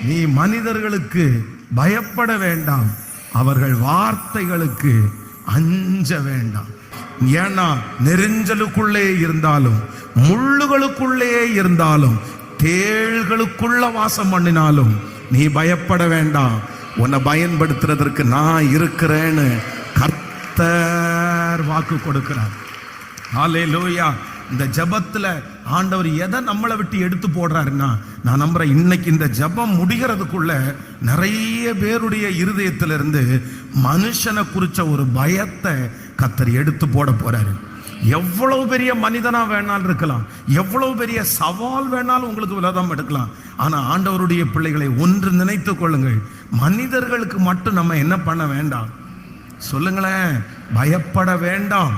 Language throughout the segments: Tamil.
நீ மனிதர்களுக்கு பயப்பட வேண்டாம், அவர்கள் வார்த்தைகளுக்கு அஞ்ச வேண்டாம். ஏன்னா நெரிஞ்சலுக்குள்ளே இருந்தாலும், முள்ளுகளுக்குள்ளே இருந்தாலும், தேள்களுக்குள்ள வாசம் பண்ணினாலும் நீ பயப்பட வேண்டாம். உன்னை பயன்படுத்துறதற்கு நான் இருக்கிறேன்னு கர்த்தர் வாக்கு கொடுக்கிறார். ஹல்லேலூயா. இந்த ஜபத்துல ஆண்டவர் எதை நம்மளை விட்டு எடுத்து போடுறாருன்னா, நான் நம்புறேன் இன்னைக்கு இந்த ஜபம் முடிகிறதுக்குள்ள நிறைய பேருடைய இருதயத்திலிருந்து மனுஷனை குறிச்ச ஒரு பயத்தை கர்த்தர் எடுத்து போட போறாரு. எவ்வளவு பெரிய மனிதனா வேணாலும் இருக்கலாம், எவ்வளவு பெரிய சவால் வேணாலும் உங்களுக்கு விரோதம் எடுக்கலாம். ஆனா ஆண்டவருடைய பிள்ளைகளை ஒன்று நினைத்து கொள்ளுங்கள், மனிதர்களுக்கு மட்டும் நம்ம என்ன பண்ண வேண்டாம் சொல்லுங்களேன். பயப்பட வேண்டாம்,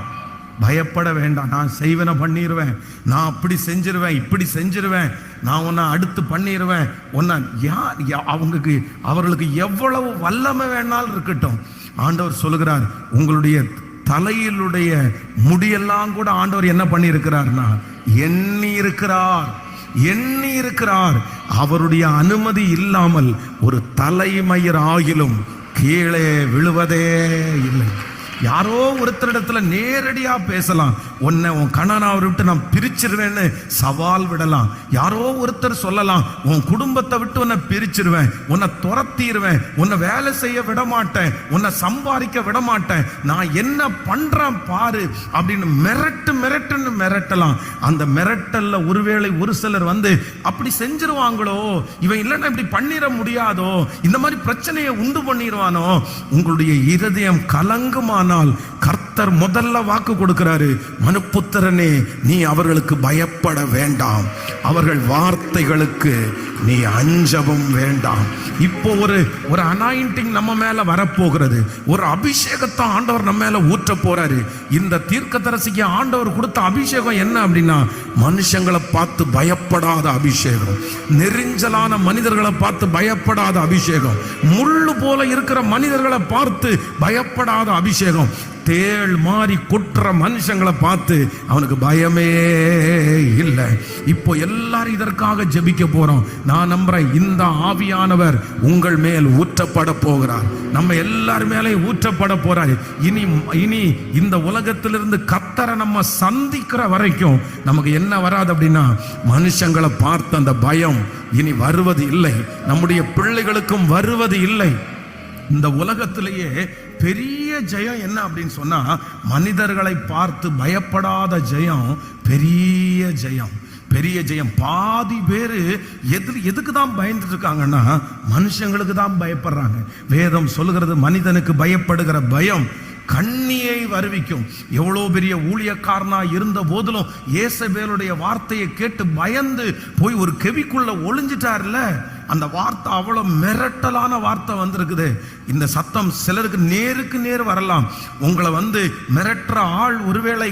பயப்பட வேண்டாம். நான் செய்வன பண்ணிடுவேன், நான் அப்படி செஞ்சிருவேன், இப்படி செஞ்சிருவேன், நான் உன்னை அடுத்து பண்ணிடுவேன். உன்னை அவர்களுக்கு எவ்வளவு வல்லமை வேணாலும் இருக்கட்டும். ஆண்டவர் சொல்லுகிறார், உங்களுடைய தலையிலுடைய முடியெல்லாம் கூட ஆண்டவர் என்ன பண்ணி இருக்கிறார்னா எண்ணி இருக்கிறார், எண்ணி இருக்கிறார். அவருடைய அனுமதி இல்லாமல் ஒரு தலைமயிர் ஆகிலும் கீழே விழுவதே இல்லை. யாரோ ஒருத்தரிடத்துல நேரடியா பேசலாம், உன்னை உன் கணவனை விட்டு நான் பிரிச்சிருவேன்னு சவால் விடலாம். யாரோ ஒருத்தர் சொல்லலாம், உன் குடும்பத்தை விட்டு உன்னை பிரிச்சிருவேன், உன்னை துரத்திடுவேன், உன்னை வேலை செய்ய விட மாட்டேன், உன்னை சம்பாதிக்க விட மாட்டேன், நான் என்ன பண்றேன் பாரு அப்படின்னு மிரட்டுன்னு மிரட்டலாம். அந்த மிரட்டல்ல ஒருவேளை ஒரு சிலர் வந்து அப்படி செஞ்சிருவாங்களோ, இவன் இல்லைன்னா இப்படி பண்ணிட முடியாதோ, இந்த மாதிரி பிரச்சனையை உண்டு பண்ணிடுவானோ, உங்களுடைய இருதயம் கலங்குமான கர்த்தர் முதல்ல வாக்கு கொடுக்கிறாரு, மனுப்புத்திரனே நீ அவர்களுக்கு பயப்பட வேண்டாம், அவர்கள் வார்த்தைகளுக்கு நீ அஞ்சவும் வேண்டாம். இப்போ ஒரு அனாயிண்டிங் நம்ம மேல வரப்போகிறது, ஒரு அபிஷேகத்தை ஆண்டவர் நம்ம மேல ஊற்ற போறாரு. இந்த தீர்க்கதரிசிக்கு ஆண்டவர் கொடுத்த அபிஷேகம் என்ன அப்படின்னா, மனுஷங்களை பார்த்து பயப்படாத அபிஷேகம், நெரிஞ்சலான மனிதர்களை பார்த்து பயப்படாத அபிஷேகம், முள்ளு போல இருக்கிற மனிதர்களை பார்த்து பயப்படாத அபிஷேகம், தேள் மாறி குற்ற மனுஷங்களை பார்த்து அவனுக்கு பயமே இல்லை. இப்போ எல்லாரும் இதற்காக ஜெபிக்க போறோம். நான் நம்புறேன் இந்த ஆவியானவர் உங்கள் மேல் ஊற்றப்பட போகிறார், நம்ம எல்லார் மேலே ஊற்றப்பட போறார். இனி இந்த உலகத்திலிருந்து கர்த்தரை நம்ம சந்திக்கிற வரைக்கும் நமக்கு என்ன வராது அப்படின்னா, மனுஷங்களை பார்த்து அந்த பயம் இனி வருவது இல்லை, நம்முடைய பிள்ளைகளுக்கும் வருவது இல்லை. இந்த உலகத்திலேயே பெரிய ஜெயம் என்ன அப்படின்னு சொன்னா, மனிதர்களை பார்த்து பயப்படாத ஜெயம் பெரிய ஜெயம், பெரிய ஜெயம். பாதி பேரு எதுக்கு தான் பயந்துட்டு இருக்காங்கன்னா, மனுஷங்களுக்கு தான் பயப்படுறாங்க. வேதம் சொல்லுகிறது, மனிதனுக்கு பயப்படுகிற பயம் கண்ணியை வருவிக்கும். எவ்வளோ பெரிய ஊழியக்காரனா இருந்த போதிலும் ஏசபேலுடைய வார்த்தையை கேட்டு பயந்து போய் ஒரு கெவிக்குள்ள ஒளிஞ்சிட்டார்ல, அந்த வார்த்தை அவ்வளவு மிரட்டலான வார்த்தை வந்திருக்குது. இந்த சத்தம் சிலருக்கு நேருக்கு நேர் வரலாம். உங்களை வந்து மிரட்டுற ஆள் ஒருவேளை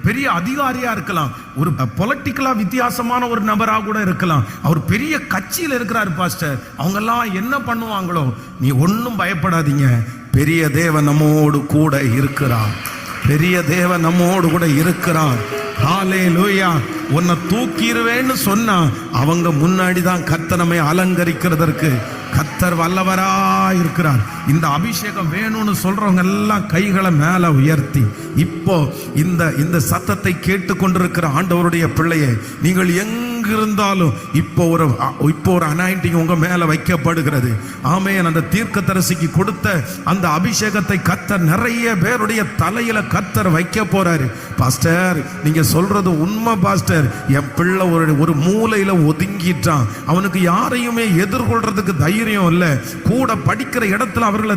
பெரிய அதிகாரியா இருக்கலாம், ஒரு பொலிட்டிக்கலா வித்தியாசமான ஒரு நபராக கூட இருக்கலாம், அவர் பெரிய கட்சியில் இருக்கிறார் பாஸ்டர், அவங்க எல்லாம் என்ன பண்ணுவாங்களோ. நீ ஒன்னும் பயப்படாதீங்க, பெரிய தேவன் நம்மோடு கூட இருக்கிறார், பெரிய தேவன் நம்மோடு கூட இருக்கிறார். ஹல்லேலூயா. உன்னை தூக்கிடுவேன்னு சொன்னா அவங்க முன்னாடி தான் கர்த்தர் நம்மை அலங்கரிக்கிறதற்கு கர்த்தர் வல்லவரா இருக்கிறார். இந்த அபிஷேகம் வேணும்னு சொல்றவங்க எல்லாம் கைகளை மேல உயர்த்தி, இப்போ இந்த சத்தத்தை கேட்டுக்கொண்டிருக்கிற ஆண்டவருடைய பிள்ளையை, நீங்கள் எங்கிருந்தாலும் இப்போ ஒரு அனாயிண்டிங் உங்க மேல வைக்கப்படுகிறது. ஆமென். அந்த தீர்க்கதரிசிக்கு கொடுத்த அந்த அபிஷேகத்தை கர்த்தர் நிறைய பேருடைய தலையில கர்த்தர் வைக்க போறாரு. பாஸ்டர் நீங்க சொல்றது உண்மை பாஸ்டர், என் பிள்ளை ஒரு மூலையில ஒதுங்கிட்டான், அவனுக்கு யாரையுமே எதிர்கொள்றதுக்கு தைரியம் இல்லை, கூட படிக்கிற இடத்துல அவர்களை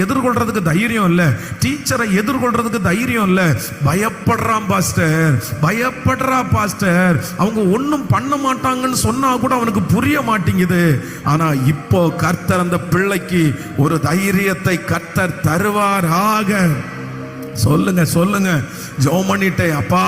எதிர்கொள்றதுக்கு தைரியம் இல்லை, டீச்சரை எதிர்கொள்றதுக்கு தைரியம் இல்லை, பயப்படுறான் பாஸ்டர், பயப்படுறா பாஸ்டர், அவங்க ஒன்னும் பண்ண மாட்டாங்கன்னு சொன்னா கூட அவனுக்கு புரிய மாட்டேங்குது. ஆனா இப்போ கர்த்தர் அந்த பிள்ளைக்கு ஒரு தைரியத்தை கர்த்தர் தருவாராக. சொல்லுங்க ஜெபம் பண்ணிட்டே, அப்பா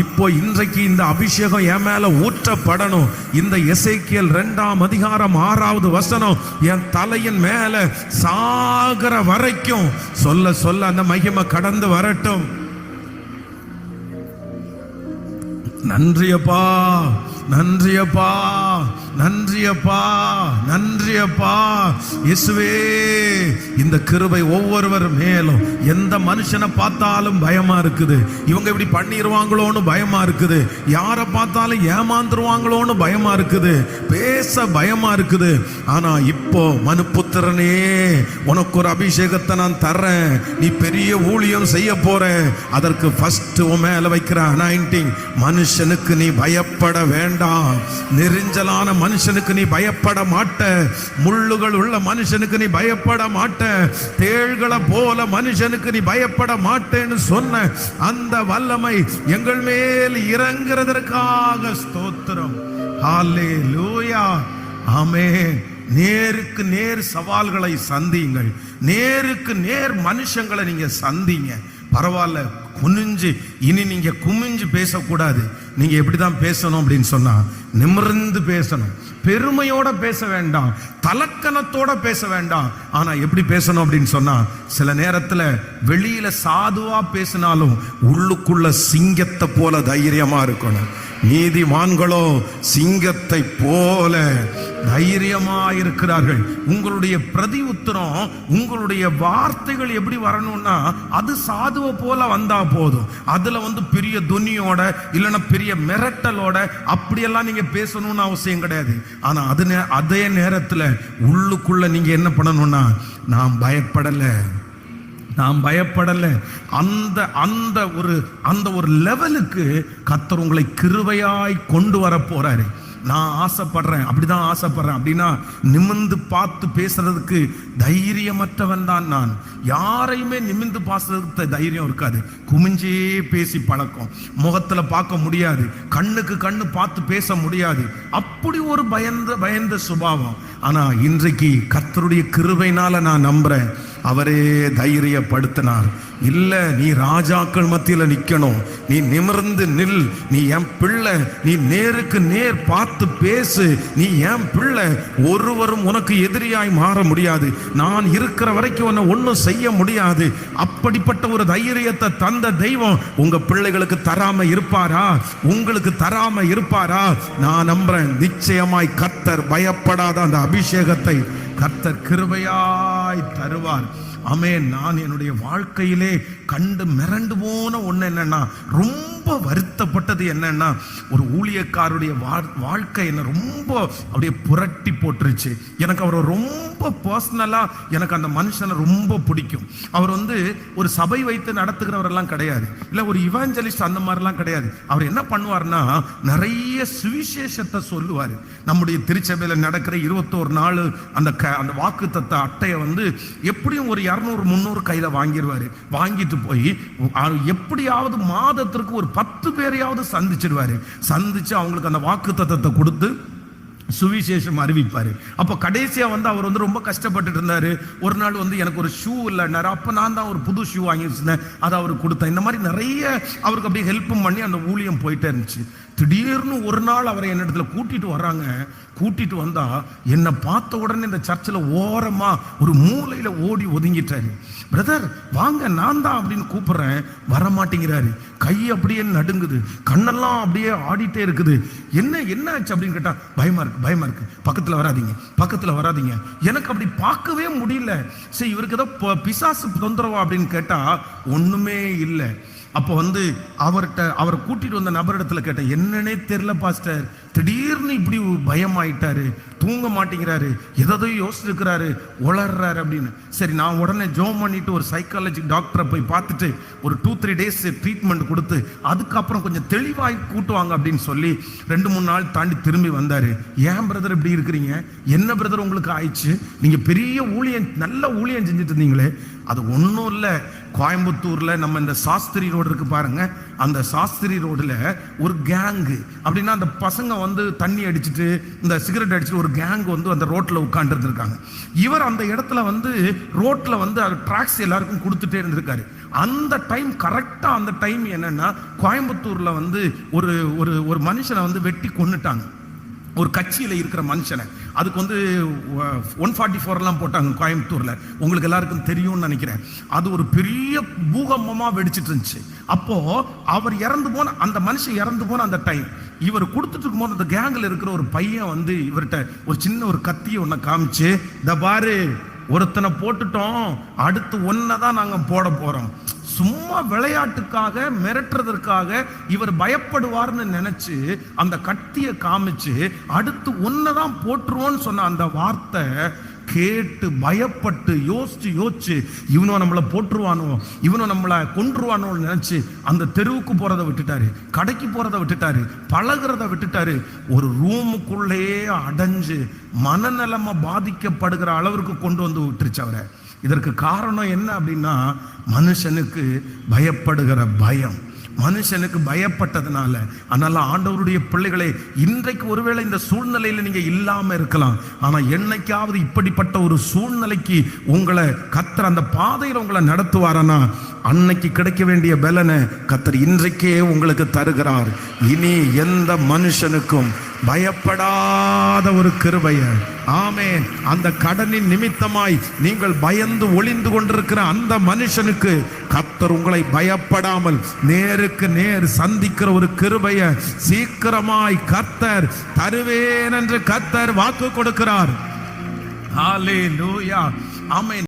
இப்போ இன்றைக்கு இந்த அபிஷேகம் என் மேல ஊற்றப்படணும். இந்த எசேக்கியேல் 2ஆம் அதிகாரம் 6வது வசனம் என் தலையின் மேல சாகர வரைக்கும் சொல்ல அந்த மகிமை கடந்து வரட்டும். நன்றி அப்பா, நன்றியப்பா, நன்றியப்பா, நன்றியப்பா இயேசுவே. இந்த கிருபை ஒவ்வொருவர் மேலும். எந்த மனுஷனை பார்த்தாலும் பயமா இருக்குது, இவங்க இப்படி பண்ணிடுவாங்களோன்னு பயமா இருக்குது, யாரை பார்த்தாலும் ஏமாந்துருவாங்களோன்னு பயமா இருக்குது, பேச பயமா இருக்குது. ஆனா இப்போ மனுப்புத்திரனே, உனக்கு ஒரு அபிஷேகத்தை நான் தர்றேன், நீ பெரிய ஊழியம் செய்ய போற. அதற்கு ஃபர்ஸ்ட் உன் மேல வைக்கிற அனாயிண்டிங். மனுஷனுக்கு நீ பயப்பட வேண்டாம், நெரிஞ்சலான மனுஷனுக்கு நீ பயப்பட மாட்ட, முள்ளுகள் உள்ள மனுஷனுக்கு நீ பயப்பட மாட்ட, தேள்களை போல மனுஷனுக்கு நீ பயப்பட மாட்டேன்னு சொன்ன அந்த வல்லமை எங்கள் மேல் இறங்குறதற்காக ஸ்தோத்திரம். ஹல்லேலூயா, ஆமென். நேருக்கு நேர் சவால்களை சந்தியுங்கள், நேருக்கு நேர் மனுஷங்களை நீங்க சந்திங்க. பரவாயில்ல, குனிஞ்சு, இனி நீங்க குமிஞ்சு பேசக்கூடாது. நீங்க எப்படிதான் பேசணும் அப்படின்னு சொன்னா, நிமிர்ந்து பேசணும், பெருமையோட பேச வேண்டாம், தலக்கணத்தோட பேச வேண்டாம். ஆனா எப்படி பேசணும் அப்படின்னு சொன்னா, சில நேரத்துல வெளியில சாதுவா பேசினாலும் உள்ளுக்குள்ள சிங்கத்தை போல தைரியமா இருக்கணும். நீதிமான்களோ சிங்கத்தை போல தைரியமா இருக்கிறார்கள். உங்களுடைய பிரதி உத்தரம், உங்களுடைய வார்த்தைகள் எப்படி வரணும்னா, அது சாதுவ போல வந்தா போதும். அதுல பெரிய துணியோட இல்லைன்னா பெரிய மிரட்டலோட அப்படியெல்லாம் நீங்க பேசணும்னு அவசியம் கிடையாது. ஆனா அதே நேரத்துல உள்ளுக்குள்ள நீங்க என்ன பண்ணணும்னா, நான் பயப்படல, நான் பயப்படல, அந்த ஒரு லெவலுக்கு கர்த்தர் உங்களை கிருபையாய் கொண்டு வர போறாரு. நான் ஆசைப்படுறேன், அப்படிதான் ஆசைப்படுறேன் அப்படின்னா நிமிர்ந்து பார்த்து பேசுறதுக்கு தைரியமற்றவன் தான் நான். யாரையுமே நிமிர்ந்து பேசுறதுக்கு தைரியம் இருக்காது. குமிஞ்சே பேசி பழக்கம், முகத்துல பார்க்க முடியாது, கண்ணுக்கு கண்ணு பார்த்து பேச முடியாது. அப்படி ஒரு பயந்த சுபாவம். ஆனா இன்றைக்கு கர்த்தருடைய கிருபையினால நான் நம்புறேன், அவரே தைரியப்படுத்தினார். இல்ல, நீ ராஜாக்கள் மத்தியில நிக்கணும், நீ நிமிர்ந்து நில், நீ என் பிள்ளை, நீ நேருக்கு நேர் பார்த்து பேசு, நீ என் பிள்ளை, ஒருவரும் உனக்கு எதிரியாய் மாற முடியாது, நான் இருக்கிற வரைக்கும் உன்னை ஒன்றும் செய்ய முடியாது. அப்படிப்பட்ட ஒரு தைரியத்தை தந்த தெய்வம் உங்க பிள்ளைகளுக்கு தராம இருப்பாரா? உங்களுக்கு தராம இருப்பாரா? நான் நம்புறேன், நிச்சயமாய் கர்த்தர் பயப்படாத அந்த அபிஷேகத்தை கர்த்தர் கிருபையாய் தருவார். ஆமென். நான் என்னுடைய வாழ்க்கையிலே கண்டு மிரண்டு போன ஒண்ணு என்னன்னா, ரொம்ப வருத்தப்பட்டது என்னன்னா, ஒரு ஊழியக்காரருடைய வாழ்க்கை என்ன ரொம்ப அப்படியே புரட்டி போட்டுருச்சு. எனக்கு அவரை ரொம்ப பர்சனலா, எனக்கு அந்த மனுஷனை ரொம்ப பிடிக்கும். அவர் ஒரு சபை வைத்து நடத்துகிறவரெல்லாம் கிடையாது, இல்ல ஒரு இவாஞ்சலிஸ்ட் அந்த மாதிரிலாம் கிடையாது. அவர் என்ன பண்ணுவார்னா, நிறைய சுவிசேஷத்தை சொல்லுவார். நம்முடைய திருச்சபையில் நடக்கிற 21 நாள் அந்த வாக்குத்தத்த அட்டையை எப்படியும் ஒரு 200-300 கையில வாங்கிடுவாரு. வாங்கிட்டு போய் எப்படியாவது மாதத்திற்கு ஒரு 10 பேரையாவது சந்திச்சிடுவாரு. சந்திச்சு அவங்களுக்கு அந்த வாக்குத்தத்தத்தை கொடுத்து சுவிசேஷம் அறிவிப்பாரு. அப்போ கடைசியா அவர் ரொம்ப கஷ்டப்பட்டு இருந்தாரு. ஒரு நாள் எனக்கு ஒரு ஷூ இல்லைன்னாரு. அப்ப நான் தான் ஒரு புது ஷூ வாங்கி வச்சிருந்தேன், அதை அவருக்கு கொடுத்தேன். இந்த மாதிரி நிறைய அவருக்கு அப்படியே ஹெல்ப்பும் பண்ணி அந்த ஊழியம் போயிட்டே இருந்துச்சு. திடீர்னு ஒரு நாள் அவரை என்னிடத்துல கூட்டிட்டு வர்றாங்க. கூட்டிட்டு வந்தா என்னை பார்த்த உடனே இந்த சர்ச்சில் ஓரமா ஒரு மூலையில ஓடி ஒதுங்கிட்டாரு. பிரதர் வாங்க, நான் தான் அப்படின்னு கூப்பிடுறேன், வரமாட்டேங்கிறாரு. கை அப்படியே நடுங்குது, கண்ணெல்லாம் அப்படியே ஆடிட்டே இருக்குது. என்ன ஆச்சு அப்படின்னு கேட்டா, பயமா இருக்கு, பக்கத்துல வராதீங்க. எனக்கு அப்படி பார்க்கவே முடியல. சரி, இவருக்கு ஏதோ பிசாசு தொந்தரவா அப்படின்னு கேட்டா ஒண்ணுமே இல்லை. அப்போ அவரை கூட்டிட்டு வந்த நபரிடத்துல கேட்டேன், என்னன்னே தெரியல பாஸ்டர், திடீர்னு இப்படி பயமாயிட்டாரு, தூங்க மாட்டேங்கிறாரு, எதோ யோசிச்சிருக்கிறாரு, உளர்றாரு அப்படின்னு. சரி, நான் உடனே ஜோம் பண்ணிட்டு ஒரு சைக்காலஜி டாக்டரை போய் பார்த்துட்டு ஒரு 2-3 டேஸ் ட்ரீட்மெண்ட் கொடுத்து அதுக்கப்புறம் கொஞ்சம் தெளிவாய் கூட்டுவாங்க அப்படின்னு சொல்லி 2-3 நாள் தாண்டி திரும்பி வந்தாரு. ஏன் பிரதர் இப்படி இருக்கிறீங்க? என்ன பிரதர் உங்களுக்கு ஆயிடுச்சு? நீங்க பெரிய ஊழியம், நல்ல ஊழியம் செஞ்சுட்டு இருந்தீங்களே. அது ஒன்றும் இல்லை, கோயம்புத்தூர்ல நம்ம இந்த சாஸ்திரி ரோடு இருக்கு பாருங்க, அந்த சாஸ்திரி ரோடுல ஒரு கேங்கு, அப்படின்னா அந்த பசங்க தண்ணி அடிச்சுட்டு இந்த சிகரெட் அடிச்சுட்டு ஒரு கேங் அந்த ரோட்ல உட்கார்ந்து இருக்காங்க. இவர் அந்த இடத்துல ரோட்ல ட்ராக்ஸ் எல்லாருக்கும் கொடுத்துட்டே இருந்திருக்காரு. அந்த டைம் கரெக்டா, அந்த டைம் என்னன்னா, கோயம்புத்தூர்ல ஒரு மனுஷனை வெட்டி கொன்னுட்டாங்க. ஒரு கட்சியில் இருக்கிற மனுஷனை. அதுக்கு 144 போட்டாங்க கோயம்புத்தூர்ல, உங்களுக்கு எல்லாருக்கும் தெரியும்னு நினைக்கிறேன். அது ஒரு பெரிய பூகம்பமா வெடிச்சிட்டு இருந்துச்சு. அப்போ அவர் இறந்து போன, அந்த மனுஷன் இறந்து போன அந்த டைம், இவர் கொடுத்துட்டு இருக்கும்போது அந்த கேங்கில் இருக்கிற ஒரு பையன் இவர்கிட்ட ஒரு சின்ன ஒரு கத்தியை ஒன்ன காமிச்சு, இந்த பாரு ஒருத்தனை போட்டுட்டோம், அடுத்து ஒன்னதான் நாங்க போட போறோம். சும்மா விளையாட்டுக்காக மிரட்டுறதற்காக இவர் பயப்படுவார்னு நினைச்சு அந்த கத்தியை காமிச்சு அடுத்து ஒன்னதான் போட்டுருவோன்னு சொன்ன அந்த வார்த்தை கேட்டு பயப்பட்டு யோசிச்சு இவனும் நம்மளை போட்டுருவானோ, இவனும் நம்மளை கொன்றுவானோன்னு நினைச்சு அந்த தெருவுக்கு போறதை விட்டுட்டாரு, கடைக்கு போறதை விட்டுட்டாரு, பழகிறத விட்டுட்டாரு. ஒரு ரூமுக்குள்ளேயே அடைஞ்சு மனநலமா பாதிக்கப்படுகிற அளவிற்கு கொண்டு வந்து விட்டுருச்சு அவரை. இதற்கு காரணம் என்ன அப்படின்னா, மனுஷனுக்கு பயப்படுகிற பயம், மனுஷனுக்கு பயப்பட்டதுனால. அதனால ஆண்டவருடைய பிள்ளைகளே, இன்றைக்கு ஒருவேளை இந்த சூழ்நிலையில நீங்க இல்லாம இருக்கலாம், ஆனா என்னைக்காவது இப்படிப்பட்ட ஒரு சூழ்நிலைக்கு உங்களை கர்த்தர் அந்த பாதையில் உங்களை நடத்துவாரனா, அன்னைக்கு கிடைக்க வேண்டிய பலனை கர்த்தர் இன்றைக்கே உங்களுக்கு தருகிறார். இனி எந்த மனுஷனுக்கும் பயப்படாத ஒரு கிருபைய. ஆமென். அந்த கடனின் நிமித்தமாய் நீங்கள் பயந்து ஒளிந்து கொண்டிருக்கிற அந்த மனுஷனுக்கு கர்த்தர் உங்களை பயப்படாமல் நேருக்கு நேர் சந்திக்கிற ஒரு கிருபைய சீக்கிரமாய் கர்த்தர் தருவேன் என்று கர்த்தர் வாக்கு கொடுக்கிறார். ஹல்லேலூயா. ஆமென்.